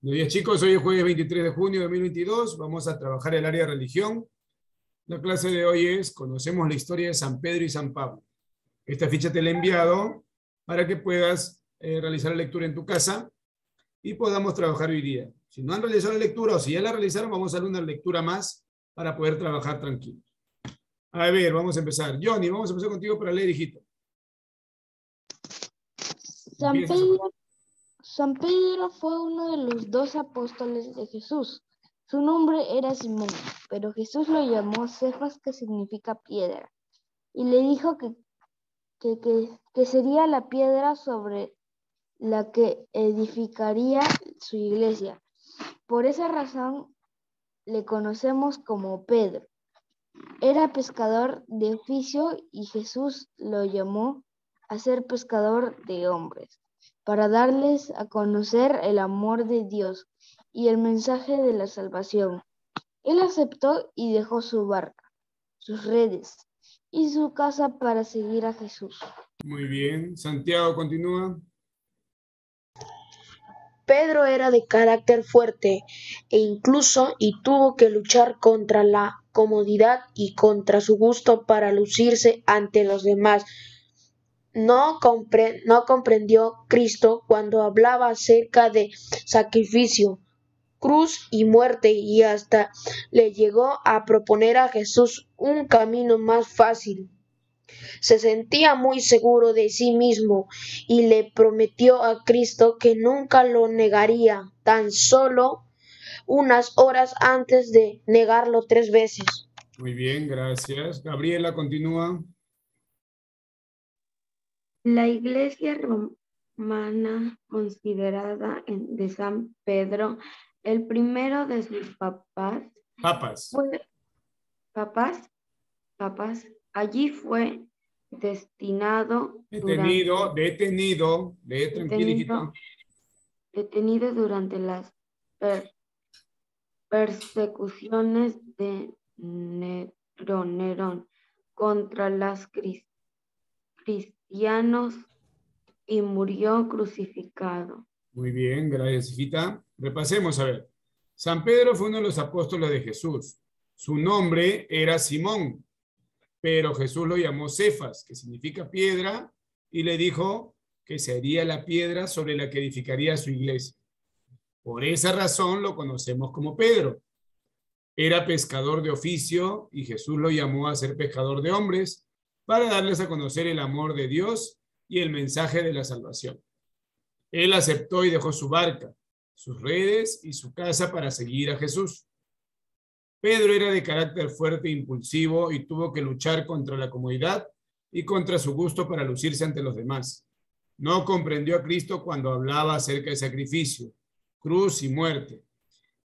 Buenos días, chicos. Hoy es jueves 23 de junio de 2022. Vamos a trabajar el área de religión. La clase de hoy es Conocemos la historia de San Pedro y San Pablo. Esta ficha te la he enviado para que puedas realizar la lectura en tu casa y podamos trabajar hoy día. Si no han realizado la lectura o si ya la realizaron, vamos a dar una lectura más para poder trabajar tranquilos. A ver, vamos a empezar. Johnny, vamos a empezar contigo para leer, hijito. San Pedro fue uno de los 2 apóstoles de Jesús. Su nombre era Simón, pero Jesús lo llamó Cefas, que significa piedra, y le dijo que sería la piedra sobre la que edificaría su iglesia. Por esa razón le conocemos como Pedro. Era pescador de oficio y Jesús lo llamó a ser pescador de hombres, para darles a conocer el amor de Dios y el mensaje de la salvación. Él aceptó y dejó su barca, sus redes y su casa para seguir a Jesús. Muy bien. Santiago, continúa. Pedro era de carácter fuerte y tuvo que luchar contra la comodidad y contra su gusto para lucirse ante los demás. No comprendió Cristo cuando hablaba acerca de sacrificio, cruz y muerte, y hasta le llegó a proponer a Jesús un camino más fácil. Se sentía muy seguro de sí mismo y le prometió a Cristo que nunca lo negaría, tan solo unas horas antes de negarlo 3 veces. Muy bien, gracias. Gabriela, continúa. La iglesia romana considerada de San Pedro el primero de sus papas. Allí fue detenido durante las persecuciones de Nerón contra los cristianos y murió crucificado. Muy bien, gracias, hijita. Repasemos, a ver. San Pedro fue uno de los apóstoles de Jesús. Su nombre era Simón, pero Jesús lo llamó Cefas, que significa piedra, y le dijo que sería la piedra sobre la que edificaría su iglesia. Por esa razón lo conocemos como Pedro. Era pescador de oficio y Jesús lo llamó a ser pescador de hombres para darles a conocer el amor de Dios y el mensaje de la salvación. Él aceptó y dejó su barca, sus redes y su casa para seguir a Jesús. Pedro era de carácter fuerte e impulsivo y tuvo que luchar contra la comodidad y contra su gusto para lucirse ante los demás. No comprendió a Cristo cuando hablaba acerca de sacrificio, cruz y muerte,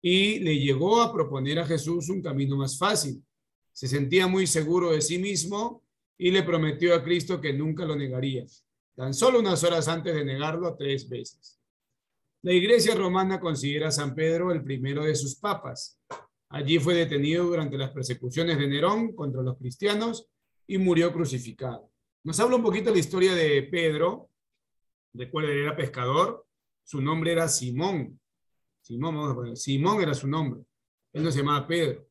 y le llegó a proponer a Jesús un camino más fácil. Se sentía muy seguro de sí mismo y le prometió a Cristo que nunca lo negaría, tan solo unas horas antes de negarlo 3 veces. La Iglesia romana considera a San Pedro el primero de sus papas. Allí fue detenido durante las persecuciones de Nerón contra los cristianos y murió crucificado. Nos habla un poquito de la historia de Pedro. Recuerden, era pescador. Su nombre era Simón. Simón era su nombre. Él no se llamaba Pedro.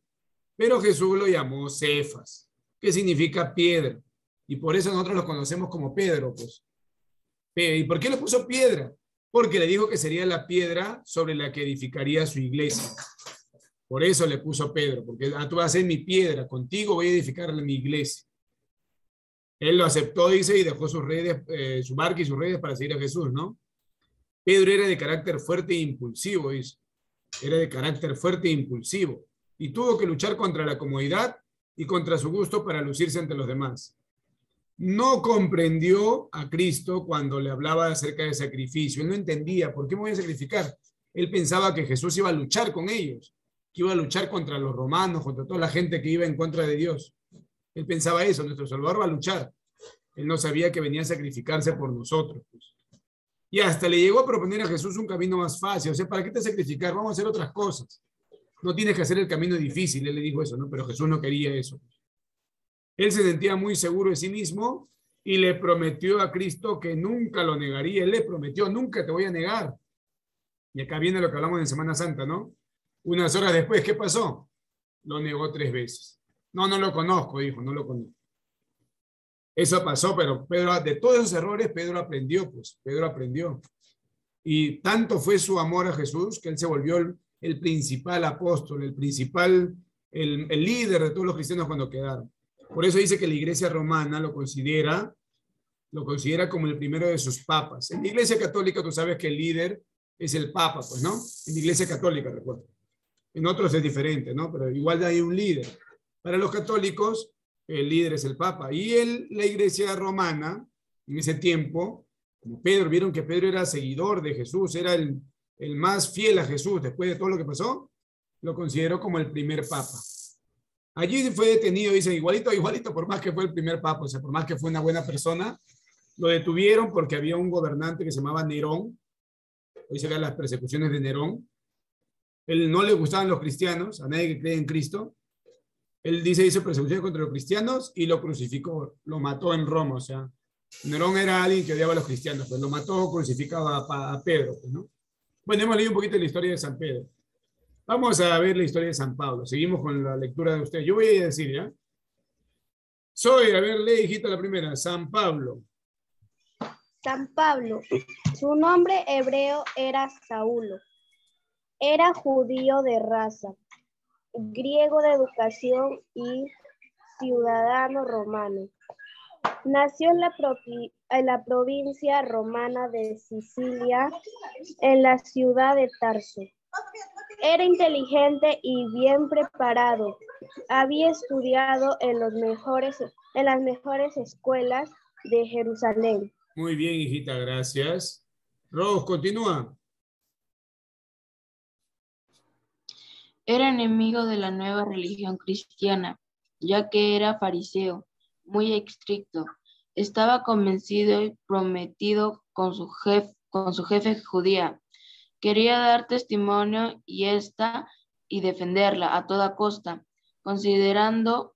Pero Jesús lo llamó Cefas, que significa piedra. Y por eso nosotros lo conocemos como Pedro, pues. ¿Y por qué le puso piedra? Porque le dijo que sería la piedra sobre la que edificaría su iglesia. Por eso le puso Pedro, porque tú vas a ser mi piedra, contigo voy a edificar mi iglesia. Él lo aceptó, dice, y dejó sus redes, su barca y sus redes para seguir a Jesús, ¿no? Pedro era de carácter fuerte e impulsivo, dice. Era de carácter fuerte e impulsivo. Y tuvo que luchar contra la comodidad y contra su gusto para lucirse ante los demás. No comprendió a Cristo cuando le hablaba acerca de sacrificio. Él no entendía, ¿por qué me voy a sacrificar? Él pensaba que Jesús iba a luchar con ellos, que iba a luchar contra los romanos, contra toda la gente que iba en contra de Dios. Él pensaba eso, nuestro Salvador va a luchar. Él no sabía que venía a sacrificarse por nosotros. Pues. Y hasta le llegó a proponer a Jesús un camino más fácil. O sea, ¿para qué te sacrificar? Vamos a hacer otras cosas. No tienes que hacer el camino difícil. Él le dijo eso, ¿no? Pero Jesús no quería eso. Él se sentía muy seguro de sí mismo y le prometió a Cristo que nunca lo negaría. Él le prometió, nunca te voy a negar. Y acá viene lo que hablamos en Semana Santa, ¿no? Unas horas después, ¿qué pasó? Lo negó 3 veces. No, no lo conozco, dijo, no lo conozco. Eso pasó, pero Pedro, de todos esos errores, Pedro aprendió, pues, Pedro aprendió. Y tanto fue su amor a Jesús que él se volvió el principal apóstol, el principal, el líder de todos los cristianos cuando quedaron. Por eso dice que la iglesia romana lo considera como el primero de sus papas. En la iglesia católica tú sabes que el líder es el papa, pues, ¿no? En la iglesia católica, recuerdo. En otros es diferente, ¿no? Pero igual hay un líder. Para los católicos, el líder es el papa. Y la iglesia romana, en ese tiempo, como Pedro, vieron que Pedro era seguidor de Jesús, era el más fiel a Jesús después de todo lo que pasó, lo consideró como el primer papa. Allí fue detenido, dicen, igualito, por más que fue el primer papa, o sea, por más que fue una buena persona, lo detuvieron porque había un gobernante que se llamaba Nerón. Hoy se ven las persecuciones de Nerón. Él no le gustaban los cristianos, a nadie que cree en Cristo. Él hizo persecuciones contra los cristianos y lo crucificó, lo mató en Roma. O sea, Nerón era alguien que odiaba a los cristianos, pues lo mató crucificado a Pedro, pues, ¿no? Bueno, hemos leído un poquito la historia de San Pedro. Vamos a ver la historia de San Pablo. Seguimos con la lectura de usted. Yo voy a decir, ¿ya? A ver, lee, hijita, la primera. San Pablo. San Pablo, su nombre hebreo era Saulo. Era judío de raza, griego de educación y ciudadano romano. Nació en la provincia romana de Sicilia, en la ciudad de Tarso. Era inteligente y bien preparado. Había estudiado en las mejores escuelas de Jerusalén. Muy bien, hijita, gracias. Rose, continúa. Era enemigo de la nueva religión cristiana, ya que era fariseo, muy estricto. Estaba convencido y prometido con su jefe judía. Quería dar testimonio y defenderla a toda costa, considerando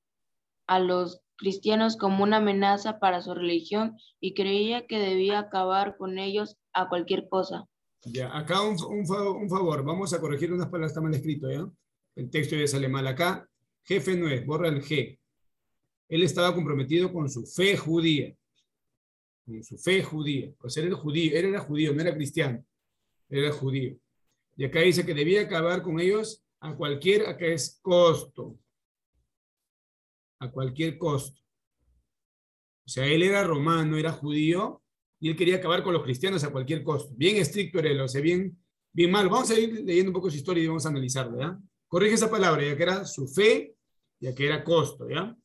a los cristianos como una amenaza para su religión y creía que debía acabar con ellos a cualquier cosa. Ya, acá un favor, vamos a corregir unas palabras, está mal escrito, ¿ya? El texto ya sale mal acá. Jefe no es, borra el G. Él estaba comprometido con su fe judía. Con su fe judía. O sea, él era judío, no era cristiano. Era judío. Y acá dice que debía acabar con ellos a cualquier costo. A cualquier costo. O sea, él era romano, era judío, y él quería acabar con los cristianos a cualquier costo. Bien estricto era él, o sea, bien mal. Vamos a ir leyendo un poco su historia y vamos a analizarla, ¿ya? Corrige esa palabra, ya que era su fe, ya que era costo, ¿ya?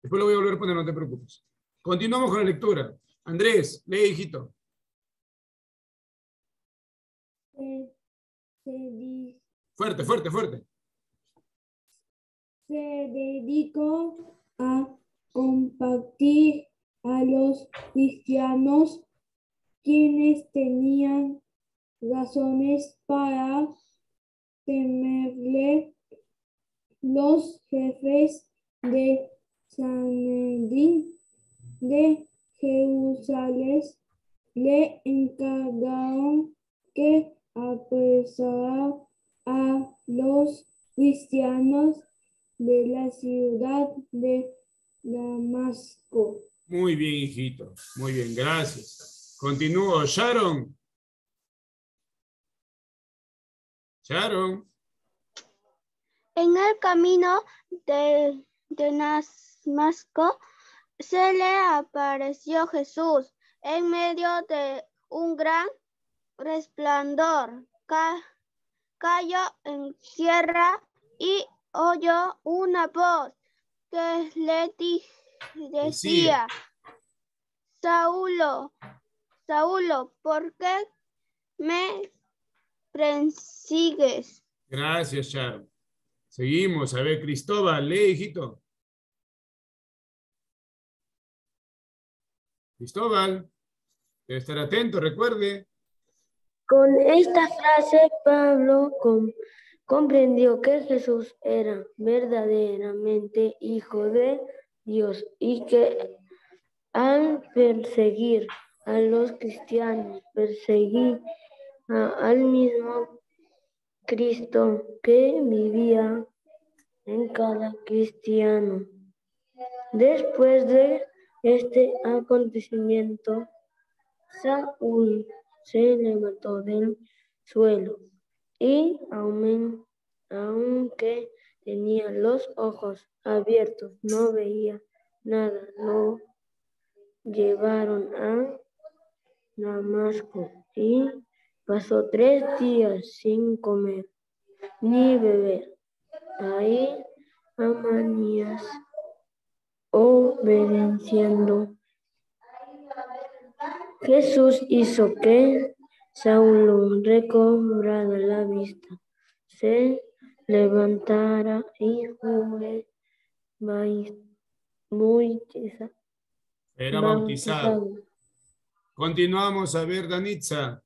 Después lo voy a volver a poner, no te preocupes. Continuamos con la lectura. Andrés, lee, hijito. Fuerte. Se dedicó a combatir a los cristianos, quienes tenían razones para temerle. Los jefes de Sanedrín de Jerusalén le encargaron que apresara a los cristianos de la ciudad de Damasco. Muy bien, hijito. Muy bien, gracias. Continúo. Sharon. En el camino de Damasco se le apareció Jesús en medio de un gran resplandor. Cayó en tierra y oyó una voz que le decía: Saulo, ¿por qué me persigues? Gracias, Sharon. Seguimos. A ver, Cristóbal, lee, hijito. Cristóbal, debe estar atento, recuerde. Con esta frase, Pablo comprendió que Jesús era verdaderamente Hijo de Dios y que al perseguir a los cristianos perseguía al mismo Cristo que vivía en cada cristiano. Después de este acontecimiento, Saúl se levantó del suelo y aunque tenía los ojos abiertos, no veía nada. Lo llevaron a Damasco y pasó 3 días sin comer ni beber. Ahí Ananías, obedeciendo, Jesús hizo que Saulo recobrara la vista, se levantara y fue Era bautizado. Continuamos a ver, Danitza.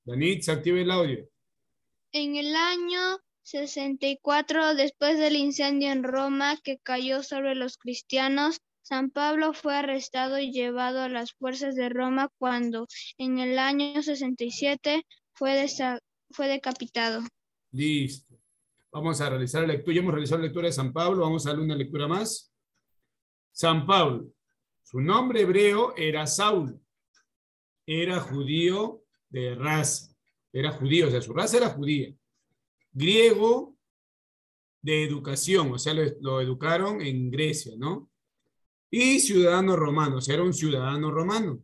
Danitza, active el audio. En el año 64, después del incendio en Roma que cayó sobre los cristianos, San Pablo fue arrestado y llevado a las fuerzas de Roma cuando en el año 67 fue decapitado. Listo. Vamos a realizar la lectura. Ya hemos realizado la lectura de San Pablo. Vamos a darle una lectura más. San Pablo. Su nombre hebreo era Saúl. Era judío de raza. Era judío, o sea, su raza era judía. Griego de educación, o sea, lo educaron en Grecia, ¿no? Y ciudadano romano, o sea, era un ciudadano romano.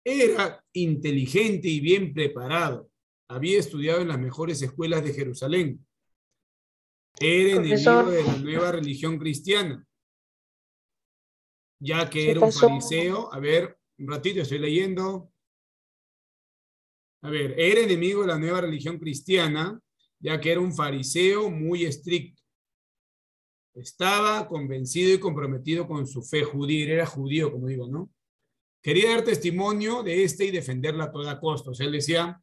Era inteligente y bien preparado. Había estudiado en las mejores escuelas de Jerusalén. Era enemigo de la nueva religión cristiana, ya que era un fariseo. A ver, un ratito, estoy leyendo. A ver, era enemigo de la nueva religión cristiana, ya que era un fariseo muy estricto. Estaba convencido y comprometido con su fe judía. Era judío, como digo, ¿no? Quería dar testimonio de y defenderla a toda costa. O sea, él decía,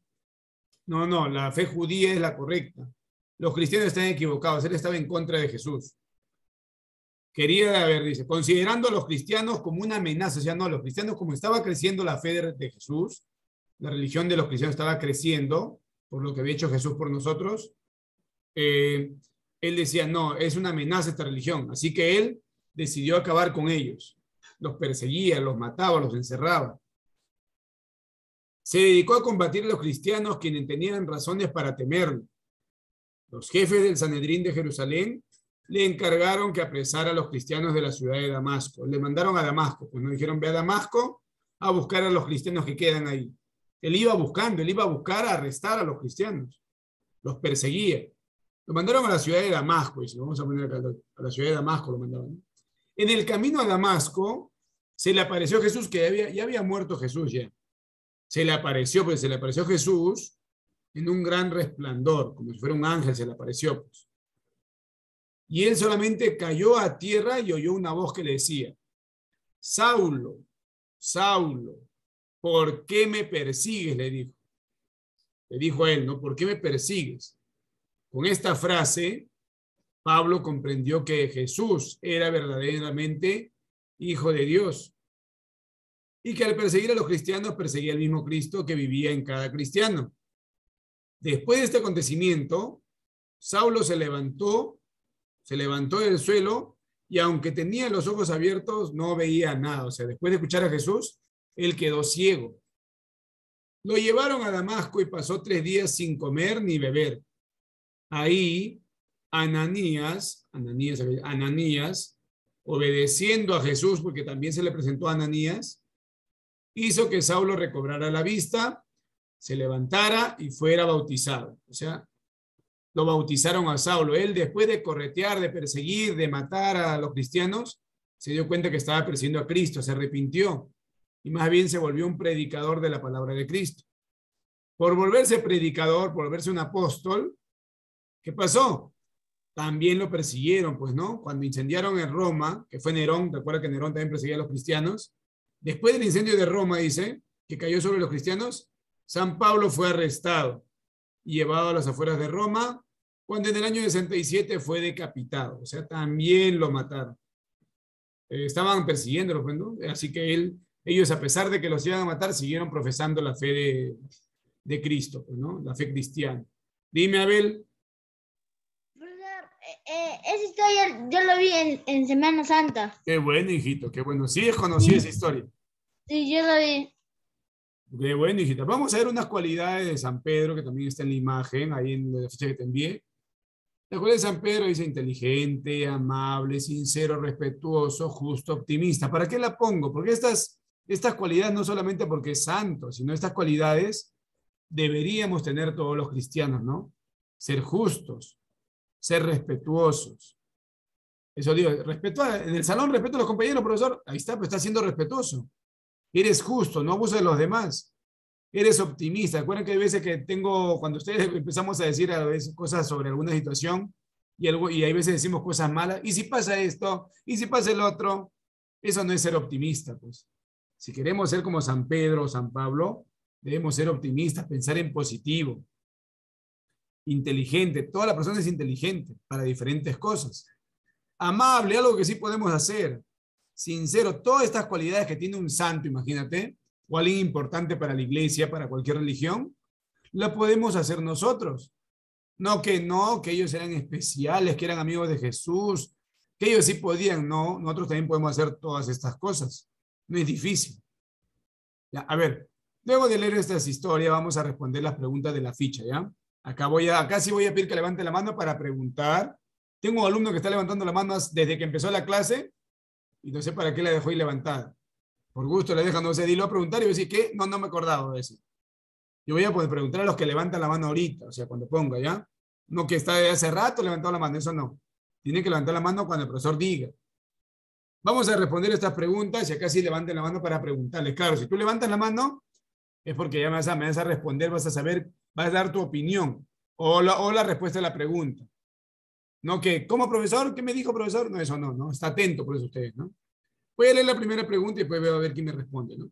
no, la fe judía es la correcta. Los cristianos están equivocados. Él estaba en contra de Jesús. Quería, a ver, dice, considerando a los cristianos como una amenaza. O sea, no, los cristianos, como estaba creciendo la fe de Jesús, la religión de los cristianos estaba creciendo por lo que había hecho Jesús por nosotros. Él decía, no, es una amenaza esta religión. Así que él decidió acabar con ellos. Los perseguía, los mataba, los encerraba. Se dedicó a combatir a los cristianos quienes tenían razones para temerlo. Los jefes del Sanedrín de Jerusalén le encargaron que apresara a los cristianos de la ciudad de Damasco. Le mandaron a Damasco, pues nos dijeron, ve a Damasco a buscar a los cristianos que quedan ahí. Él iba a buscar a arrestar a los cristianos. Los perseguía. Lo mandaron a la ciudad de Damasco, y si lo vamos a poner acá, a la ciudad de Damasco lo mandaron. En el camino a Damasco se le apareció Jesús, que ya había muerto Jesús ya. Se le apareció Jesús en un gran resplandor, como si fuera un ángel se le apareció. Pues. Y él solamente cayó a tierra y oyó una voz que le decía, Saulo, Saulo, ¿por qué me persigues? Le dijo. Le dijo a él, ¿no? ¿Por qué me persigues? Con esta frase, Pablo comprendió que Jesús era verdaderamente Hijo de Dios y que al perseguir a los cristianos perseguía al mismo Cristo que vivía en cada cristiano. Después de este acontecimiento, Saulo se levantó del suelo y aunque tenía los ojos abiertos no veía nada. O sea, después de escuchar a Jesús, él quedó ciego. Lo llevaron a Damasco y pasó 3 días sin comer ni beber. Ahí, Ananías, obedeciendo a Jesús, porque también se le presentó a Ananías, hizo que Saulo recobrara la vista, se levantara y fuera bautizado. O sea, lo bautizaron a Saulo. Él, después de corretear, de perseguir, de matar a los cristianos, se dio cuenta que estaba persiguiendo a Cristo, se arrepintió y más bien se volvió un predicador de la palabra de Cristo. Por volverse predicador, por volverse un apóstol, ¿qué pasó? También lo persiguieron, pues, ¿no? Cuando incendiaron en Roma, que fue Nerón, recuerda que Nerón también perseguía a los cristianos. Después del incendio de Roma, dice, que cayó sobre los cristianos, San Pablo fue arrestado y llevado a las afueras de Roma, cuando en el año 67 fue decapitado. O sea, también lo mataron. Estaban persiguiéndolo, pues, ¿no? Así que él ellos, a pesar de que los iban a matar, siguieron profesando la fe de Cristo, pues, ¿no? La fe cristiana. Dime, Abel. Profesor, esa historia yo lo vi en Semana Santa. Qué bueno, hijito, qué bueno. Sí, conocí esa historia. Sí, yo lo vi. Qué bueno, hijita. Vamos a ver unas cualidades de San Pedro, que también está en la imagen, ahí en la ficha que te envié. La cualidad de San Pedro dice inteligente, amable, sincero, respetuoso, justo, optimista. ¿Para qué la pongo? Porque estas cualidades no solamente porque es santo, sino estas cualidades deberíamos tener todos los cristianos, ¿no? Ser justos, ser respetuosos. Eso digo, en el salón respeto a los compañeros, profesor. Ahí está, pues está siendo respetuoso. Eres justo, no abusas de los demás. Eres optimista. Acuérdense que hay veces que cuando ustedes empezamos a decir a veces cosas sobre alguna situación y hay veces decimos cosas malas, y si pasa esto, y si pasa el otro, eso no es ser optimista, pues. Si queremos ser como San Pedro o San Pablo, debemos ser optimistas, pensar en positivo. Inteligente, toda la persona es inteligente para diferentes cosas. Amable, algo que sí podemos hacer. Sincero, todas estas cualidades que tiene un santo, imagínate, o alguien importante para la iglesia, para cualquier religión, la podemos hacer nosotros. No, que ellos eran especiales, que eran amigos de Jesús, que ellos sí podían, no, nosotros también podemos hacer todas estas cosas. No es difícil. Ya, a ver, luego de leer estas historias, vamos a responder las preguntas de la ficha, ¿ya? Acá sí voy a pedir que levante la mano para preguntar. Tengo un alumno que está levantando la mano desde que empezó la clase y no sé para qué la dejó ahí levantada. Por gusto le dejan, no sé, dilo a preguntar y voy a decir, ¿qué? No me acordaba de eso. Yo voy a poder preguntar a los que levantan la mano ahorita, o sea, cuando ponga, ¿ya? No que está de hace rato levantando la mano, eso no. Tiene que levantar la mano cuando el profesor diga. Vamos a responder estas preguntas y acá sí levanten la mano para preguntarles. Claro, si tú levantas la mano, es porque ya me vas a responder, vas a saber, vas a dar tu opinión o la respuesta a la pregunta. No que, ¿cómo profesor? ¿Qué me dijo profesor? No, eso no. Está atento por eso ustedes, ¿no? Voy a leer la primera pregunta y después voy a ver quién me responde, ¿no?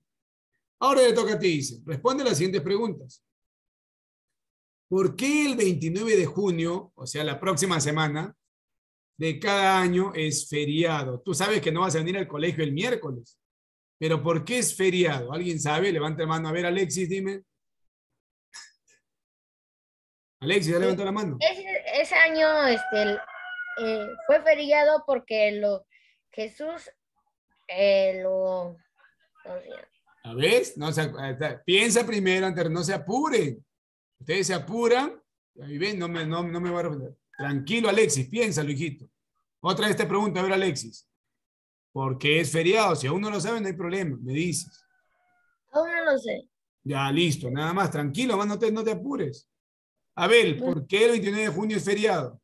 Ahora le toca a ti, dice. Responde las siguientes preguntas. ¿Por qué el 29 de junio, o sea, la próxima semana, de cada año es feriado? Tú sabes que no vas a venir al colegio el miércoles, pero ¿por qué es feriado? ¿Alguien sabe? Levanta la mano. A ver, Alexis, dime. Alexis, ¿ya levantó la mano? Ese año fue feriado porque Jesús lo... ¿A ves? Piensa primero, no se apuren. Ustedes se apuran. Ahí ven, no me voy a responder. Tranquilo, Alexis, piénsalo, hijito. Otra vez te pregunto, a ver, Alexis. ¿Por qué es feriado? Si aún no lo saben, no hay problema, me dices. Aún no lo sé. Ya, listo, nada más, tranquilo, más no te apures. Abel, ¿por qué el 29 de junio es feriado?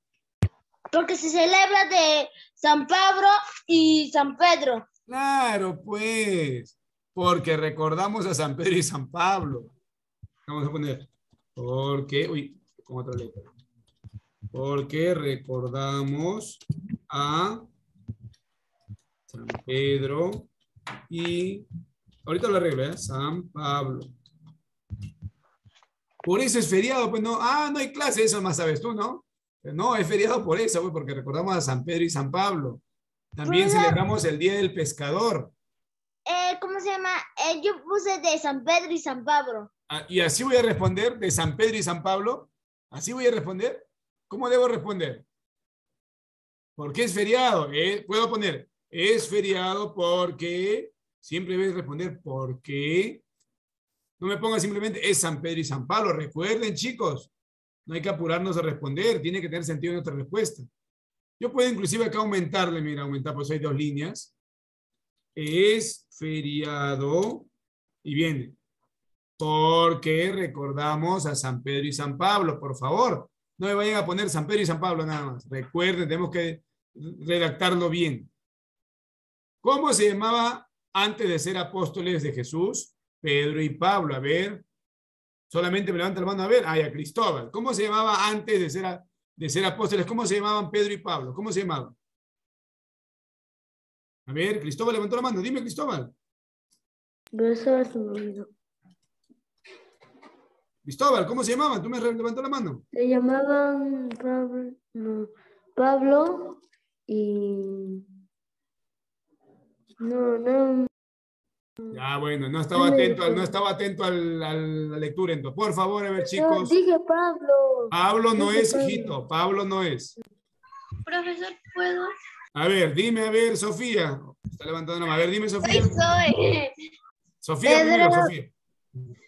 Porque se celebra de San Pablo y San Pedro. Claro, pues, porque recordamos a San Pedro y San Pablo. Vamos a poner, porque, con otra letra. Porque recordamos a San Pedro y, ahorita lo arreglo, ¿eh? San Pablo. Por eso es feriado, pues no, no hay clase, eso más sabes tú, ¿no? No, es feriado por eso, pues, porque recordamos a San Pedro y San Pablo. También celebramos el Día del Pescador. ¿Cómo se llama? Yo puse de San Pedro y San Pablo. Y así voy a responder, de San Pedro y San Pablo. Así voy a responder. ¿Cómo debo responder? ¿Por qué es feriado? Puedo poner, es feriado porque, siempre debes responder ¿por qué? No me ponga simplemente es San Pedro y San Pablo. Recuerden, chicos, no hay que apurarnos a responder, tiene que tener sentido nuestra respuesta. Yo puedo inclusive acá aumentarle, mira, aumentar, pues hay 2 líneas. Es feriado, y viene, porque recordamos a San Pedro y San Pablo, por favor. No me vayan a poner San Pedro y San Pablo nada más. Recuerden, tenemos que redactarlo bien. ¿Cómo se llamaba antes de ser apóstoles de Jesús? Pedro y Pablo. A ver, solamente me levanta la mano a ver. Ya, Cristóbal. ¿Cómo se llamaba antes de ser apóstoles? ¿Cómo se llamaban Pedro y Pablo? ¿Cómo se llamaban? A ver, Cristóbal levantó la mano. Dime, Cristóbal. Cristóbal, ¿cómo se llamaban? Tú me levantó la mano. Se llamaban Pablo y... No. Ya, bueno, no estaba atento a la lectura. Entonces, por favor, a ver, chicos. Dije Pablo. Pablo no Dije es, Pablo. hijito. Pablo no es. Profesor, ¿puedo? A ver, dime, a ver, Sofía. Está levantando la mano. A ver, dime, Sofía. Soy. Sofía, Pedro. primero, Sofía.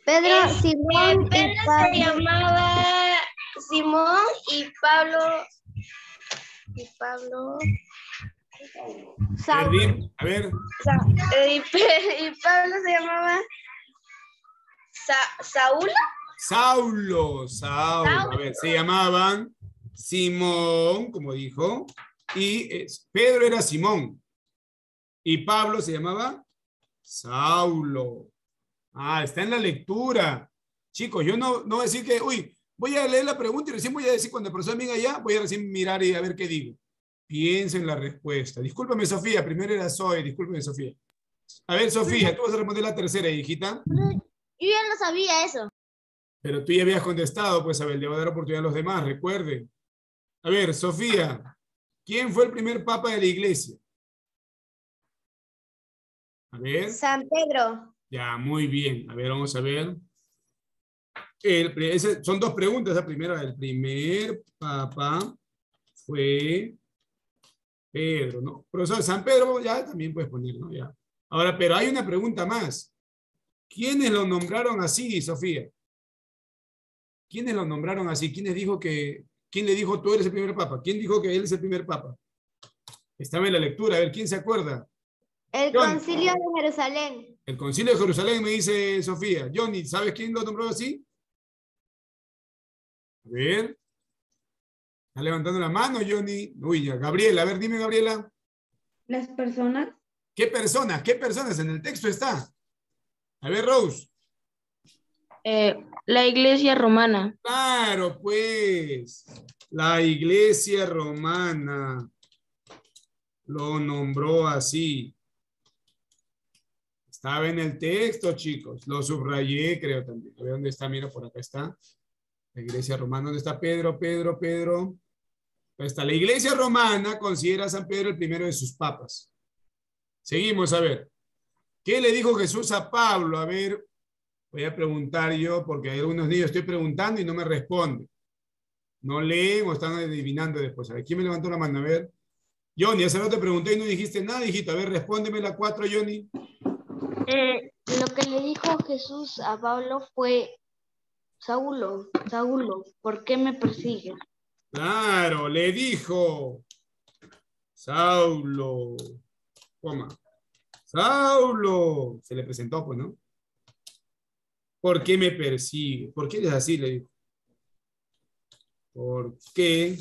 Pedro, Simón Pedro y se Pablo. llamaba Simón y Pablo. A ver, dime, a ver. Y Pablo se llamaba Saúl. Saulo. A ver, se llamaban Simón, como dijo, y Pedro era Simón. Y Pablo se llamaba Saulo. Ah, está en la lectura. Chicos, yo no voy a decir que, uy, voy a leer la pregunta y recién voy a decir, cuando el profesor venga allá, voy a recién mirar y a ver qué digo. Piensen en la respuesta. Discúlpame, Sofía, primero era Zoe, discúlpame, Sofía. A ver, Sofía, tú vas a responder la tercera, hijita. Yo ya no sabía eso. Pero tú ya habías contestado, pues, a ver, le voy a dar oportunidad a los demás, recuerden. A ver, Sofía, ¿quién fue el primer papa de la iglesia? A ver. San Pedro. Ya, muy bien. A ver, vamos a ver. Son dos preguntas. La primera, el primer papa fue Pedro, ¿no? Profesor, San Pedro ya también puedes poner, ¿no? Ya. Ahora, pero hay una pregunta más. ¿Quiénes lo nombraron así, Sofía? ¿Quiénes lo nombraron así? ¿Quién le dijo tú eres el primer papa? ¿Quién dijo que él es el primer papa? Estaba en la lectura. A ver, ¿quién se acuerda? El John. Concilio de Jerusalén. El Concilio de Jerusalén, me dice Sofía. Johnny, ¿sabes quién lo nombró así? A ver. Está levantando la mano, Johnny. Uy, ya. Gabriela, a ver, dime, Gabriela. Las personas. ¿Qué personas? ¿Qué personas? En el texto está. A ver, Rose. La iglesia romana. Claro, pues. La iglesia romana lo nombró así. Estaba en el texto, chicos. Lo subrayé, creo también. A ver dónde está. Mira, por acá está. La iglesia romana. ¿Dónde está Pedro? Ahí está. La iglesia romana considera a San Pedro el primero de sus papas. Seguimos, a ver. ¿Qué le dijo Jesús a Pablo? A ver, voy a preguntar yo, porque hay algunos niños estoy preguntando y no me responden. No leen o están adivinando después. A ver, ¿quién me levantó la mano? A ver. Johnny, hace rato te pregunté y no dijiste nada, hijito. A ver, respóndeme la 4, Johnny. Lo que le dijo Jesús a Pablo fue, Saulo, ¿por qué me persigues? Claro, le dijo. Saulo. Coma. Saulo. Se le presentó, pues, ¿no? ¿Por qué me persigue? ¿Por qué eres así? Le dijo. ¿Por qué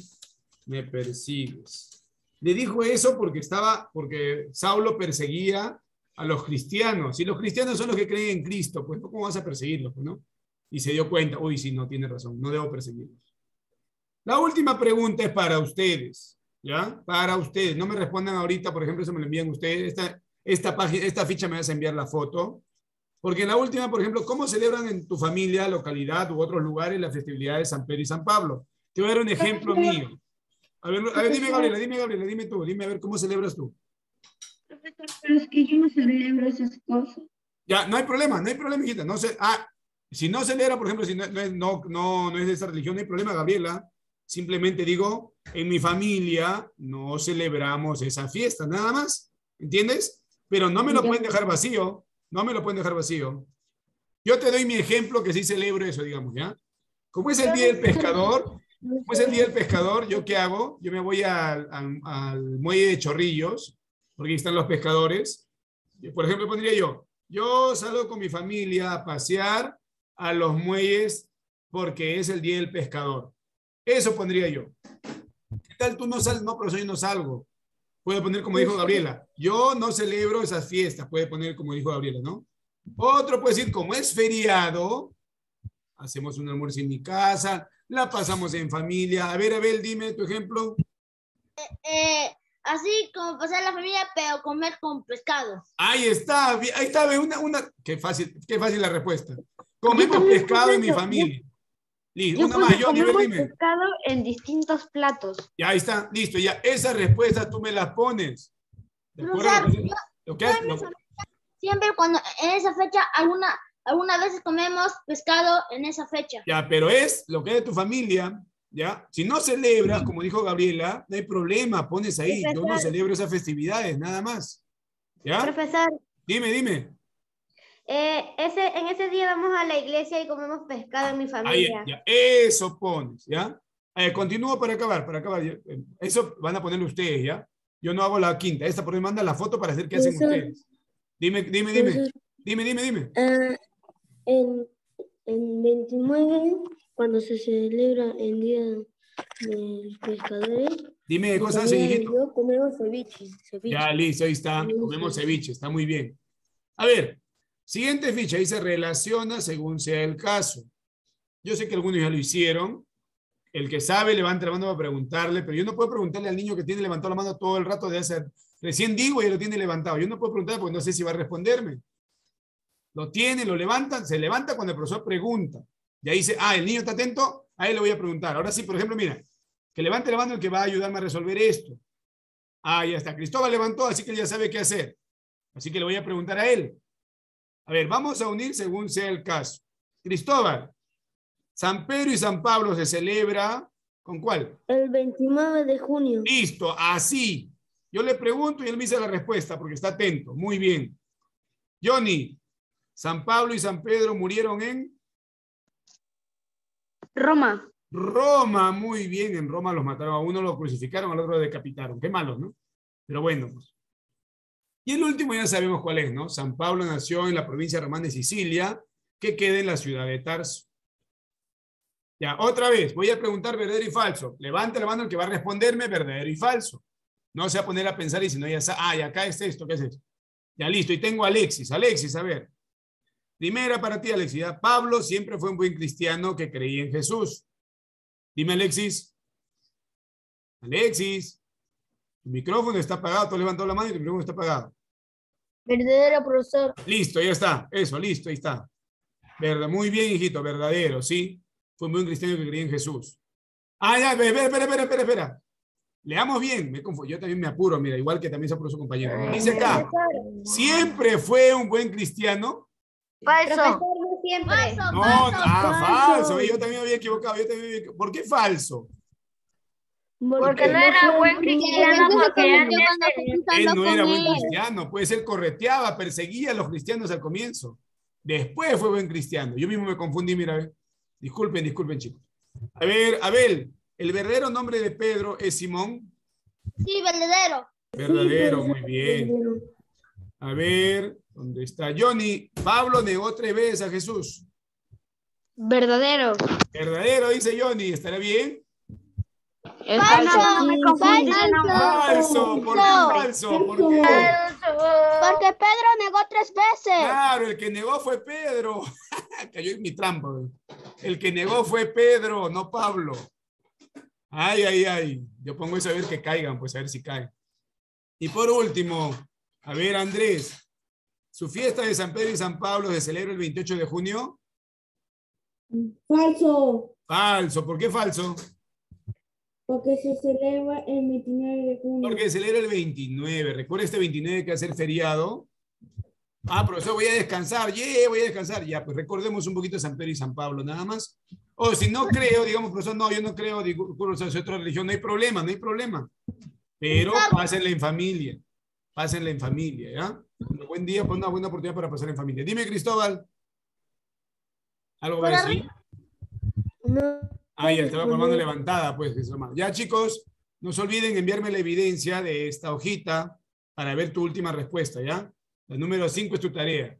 me persigues? Le dijo eso porque Saulo perseguía a los cristianos. Y los cristianos son los que creen en Cristo, pues, ¿cómo vas a perseguirlos, no? Y se dio cuenta, uy, sí, no, tiene razón, no debo perseguirlos. La última pregunta es para ustedes, ¿ya? Para ustedes. No me respondan ahorita, por ejemplo, se me lo envían ustedes. Esta ficha me vas a enviar la foto. Porque en la última, por ejemplo, ¿cómo celebran en tu familia, localidad u otros lugares la festividad de San Pedro y San Pablo? Te voy a dar un ejemplo mío. A ver, dime, Gabriela, dime tú. Dime a ver, ¿cómo celebras tú? Profesor, pero es que yo no celebro esas cosas. Ya, no hay problema, hijita. No sé, si no celebra, por ejemplo, si no es de esa religión, no hay problema, Gabriela. Simplemente digo, en mi familia no celebramos esa fiesta, nada más. ¿Entiendes? Pero no me lo pueden dejar vacío. No me lo pueden dejar vacío. Yo te doy mi ejemplo que sí celebro eso, digamos, ¿ya? Como es el Día del Pescador, ¿yo qué hago? Yo me voy al muelle de Chorrillos, porque ahí están los pescadores. Por ejemplo, pondría yo salgo con mi familia a pasear a los muelles porque es el Día del Pescador. Eso pondría yo. ¿Qué tal tú no sales? No, profesor, yo no salgo. Puede poner como dijo Gabriela. Yo no celebro esas fiestas. Puede poner como dijo Gabriela, ¿no? Otro puede decir, como es feriado, hacemos un almuerzo en mi casa, la pasamos en familia. A ver, dime tu ejemplo. Así como pasar la familia, pero comer con pescado. Ahí está, qué fácil la respuesta. Comemos pescado en mi familia. Listo, una más, Johnny, dime. Pescado en distintos platos. Ya, ahí está, listo, ya. Esa respuesta tú me la pones. ¿De acuerdo? siempre cuando en esa fecha, algunas veces comemos pescado en esa fecha. Ya, pero es lo que es de tu familia, ¿ya? Si no celebras, como dijo Gabriela, no hay problema, pones ahí, yo no Profesor. celebro esas festividades, nada más. ¿Ya? Profesor, Dime. en ese día vamos a la iglesia y comemos pescado en mi Ahí, familia. ya, eso pones, ¿ya? Continúo para acabar. Ya. Eso van a ponerlo ustedes, ¿ya? Yo no hago la quinta. Esta por ahí manda la foto para hacer qué hacen Profesor. ustedes. Dime. Profesor. Dime. En 29, cuando se celebra el Día de los Pescadores, Dime mi cosas, familia y hijito. yo comemos ceviche. Ya, listo, ahí está. Comemos Comemos ceviche. ceviche, está muy bien. A ver, siguiente ficha, ahí se relaciona según sea el caso. Yo sé que algunos ya lo hicieron. El que sabe, levanta la mano para preguntarle, pero yo no puedo preguntarle al niño que tiene levantado la mano todo el rato de hacer. Recién digo y lo tiene levantado. Yo no puedo preguntar porque no sé si va a responderme. Lo tiene, lo levantan, se levanta cuando el profesor pregunta. Y ahí dice, el niño está atento, a él le voy a preguntar. Ahora sí, por ejemplo, mira, que levante la mano el que va a ayudarme a resolver esto. Ya está. Cristóbal levantó, así que él ya sabe qué hacer. Así que le voy a preguntar a él. A ver, vamos a unir según sea el caso. Cristóbal, San Pedro y San Pablo se celebra, ¿con cuál? El 29 de junio. Listo, así. Yo le pregunto y él me dice la respuesta porque está atento. Muy bien. Johnny, San Pablo y San Pedro murieron en Roma. Roma. Muy bien, en Roma los mataron. A uno lo crucificaron, al otro lo decapitaron. Qué malos, ¿no? Pero bueno, pues. Y el último ya sabemos cuál es, ¿no? San Pablo nació en la provincia romana de Sicilia, que queda en la ciudad de Tarso. Ya, otra vez, voy a preguntar verdadero y falso. Levante la mano el que va a responderme verdadero y falso. No se va a poner a pensar y si no ya sabe, y acá es esto, ¿qué es eso? Ya listo, y tengo a Alexis. Alexis, a ver. Primera para ti, Alexis. ¿Ya? Pablo siempre fue un buen cristiano que creía en Jesús. Dime, Alexis. Alexis. Tu micrófono está apagado, tú levantó la mano y tu micrófono está apagado. Verdadero, profesor. Listo, ya está. Eso, listo, ahí está. Muy bien, hijito, verdadero, ¿sí? Fue un buen cristiano que creía en Jesús. Ya, espera. Leamos bien, me confundo. Yo también me apuro, mira, igual que también se apuró su compañero. Dice acá, ¿siempre fue un buen cristiano? Profesor, no siempre. No, falso. Yo también me había equivocado. ¿Por qué falso? Porque no era buen cristiano, porque Él no era buen cristiano, puede ser correteaba, perseguía a los cristianos al comienzo. Después fue buen cristiano. Yo mismo me confundí, mira, a ver. Disculpen, chicos. A ver, Abel, ¿el verdadero nombre de Pedro es Simón? Sí, verdadero. Verdadero, muy bien. A ver, ¿dónde está Johnny? Pablo negó 3 veces a Jesús. Verdadero. Verdadero, dice Johnny. ¿Estará bien? Es Falso. Falso. ¿Por qué falso? ¿Por qué? Porque Pedro negó 3 veces. Claro, el que negó fue Pedro. Cayó en mi trampa. El que negó fue Pedro, no Pablo. Ay. Yo pongo eso a ver que caigan, pues a ver si caen. Y por último, a ver, Andrés. ¿Su fiesta de San Pedro y San Pablo se celebra el 28 de junio? Falso. Falso. ¿Por qué falso? Porque se celebra el 29 de junio. Porque se celebra el 29. Recuerda este 29 que va a ser feriado. Profesor, voy a descansar. Voy a descansar. Ya, pues recordemos un poquito San Pedro y San Pablo, nada más. O si no creo, digamos, profesor, no, yo no creo, digo, es otra religión, no hay problema. Pero pásenla en familia. ¿Ya? Un buen día, pues una buena oportunidad para pasar en familia. Dime, Cristóbal. ¿Algo va a decir? No. Ya estaba con mano levantada, pues. Ya, chicos, no se olviden enviarme la evidencia de esta hojita para ver tu última respuesta, ¿ya? La número 5 es tu tarea.